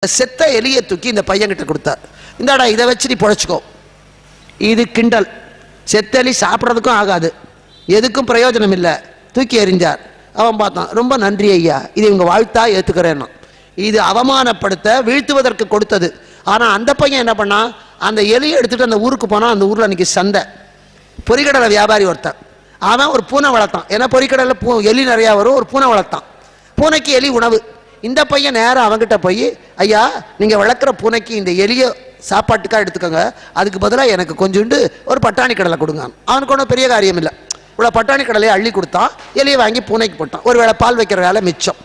செத்த எலியை தூக்கி இந்த பையன்கிட்ட கொடுத்தார். இந்தாடா இதை வச்சு நீ பொழைச்சிக்கோ. இது கிண்டல். செத்தெலி சாப்பிட்றதுக்கும் ஆகாது, எதுக்கும் பிரயோஜனம் இல்லை. தூக்கி எறிஞ்சார். அவன் பார்த்தான், ரொம்ப நன்றி ஐயா, இது இவங்க வாழ்த்தா ஏற்றுக்கிறேன்னா. இது அவமானப்படுத்த வீழ்த்துவதற்கு கொடுத்தது. ஆனால் அந்த பையன் என்ன பண்ணான், அந்த எலியை எடுத்துகிட்டு அந்த ஊருக்கு போனான். அந்த ஊரில் அன்றைக்கி சந்தை. பொறிக்கடலை வியாபாரி ஒருத்தன், அவன் ஒரு பூனை வளர்த்தான். ஏன்னா பொறிக்கடலில் எலி நிறையா வரும். ஒரு பூனை வளர்த்தான். பூனைக்கு எலி உணவு. இந்த பையன் நேரம் அவங்ககிட்ட போய், ஐயா நீங்கள் வளர்க்குற பூனைக்கு இந்த எலியை சாப்பாட்டுக்காக எடுத்துக்கோங்க, அதுக்கு பதிலாக எனக்கு கொஞ்சோண்டு ஒரு பட்டாணி கடலை கொடுங்க. அவனுக்கு ஒன்றும் பெரிய காரியம் இல்லை. இவ்வளோ பட்டாணி கடலையை அள்ளி கொடுத்தான். எலியை வாங்கி பூனைக்கு போட்டான். ஒரு வேளை பால் வைக்கிற வேலை மிச்சம்.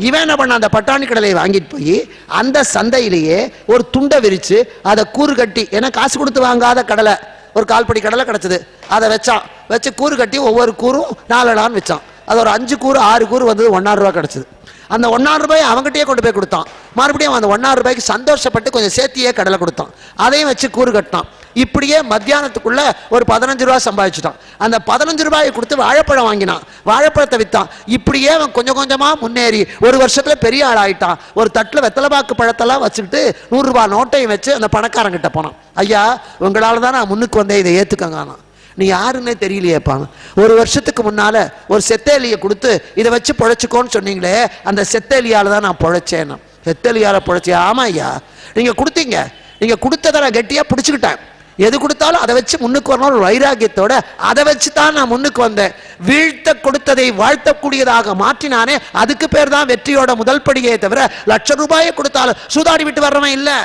இவன் என்ன பண்ண, அந்த பட்டாணி கடலையை வாங்கிட்டு போய் அந்த சந்தையிலேயே ஒரு துண்டை விரித்து அதை கூறு கட்டி, ஏன்னா காசு கொடுத்து வாங்காத கடலை, ஒரு கால்படி கடலை கிடச்சிது, அதை வச்சான். வச்சு கூறு கட்டி ஒவ்வொரு கூறும் 4 அணான்னு வச்சான். அது ஒரு 5 கூறு 6 கூறு வந்தது 1,000 ரூபா கிடச்சிது. அந்த 1,000 ரூபாய் அவங்ககிட்டயே கொண்டு போய் கொடுத்தான். மறுபடியும் அந்த 1,000 ரூபாய்க்கு சந்தோஷப்பட்டு கொஞ்சம் சேர்த்தியே கடலை கொடுத்தான். அதையும் வச்சு கூறு கட்டினான். இப்படியே மத்தியானத்துக்குள்ள ஒரு 15 ரூபா சம்பாதிச்சுட்டான். அந்த 15 ரூபாயை கொடுத்து வாழைப்பழம் வாங்கினான். வாழைப்பழத்தை விற்றான். இப்படியே அவன் கொஞ்சம் கொஞ்சமா முன்னேறி ஒரு வருஷத்துல பெரிய ஆள் ஆயிட்டான். ஒரு தட்டில் வெத்தலைபாக்கு பழத்தெல்லாம் வச்சுக்கிட்டு 100 ரூபாய் நோட்டையும் வச்சு அந்த பணக்காரங்கிட்ட போனான். ஐயா உங்களால் தான் நான் முன்னுக்கு வந்தேன், இதை ஏற்றுக்கங்க. நீ யாருன்னே தெரியலையேப்பாங்க. ஒரு வருஷத்துக்கு முன்னால ஒரு செத்தேலியை கொடுத்து இதை வச்சு பொழைச்சிக்கோன்னு சொன்னீங்களே, அந்த செத்தேலியால தான் நான் பொழைச்சேன். செத்தேலியால பொழைச்சேன். ஆமா ஐயா, நீங்க கொடுத்தீங்க, நீங்க கொடுத்ததை நான் கெட்டியா பிடிச்சுக்கிட்டேன். எது கொடுத்தாலும் அதை வச்சு முன்னுக்கு வரணும் ஒரு வைராகியத்தோட அதை வச்சு தான் நான் முன்னுக்கு வந்தேன். வீழ்த்த கொடுத்ததை வாழ்த்தக்கூடியதாக மாற்றினானே, அதுக்கு பேர் தான் வெற்றியோட முதல் படியே தவிர லட்சம் ரூபாயை கொடுத்தாலும் சூதாடி விட்டு வர்றவன் இல்லை.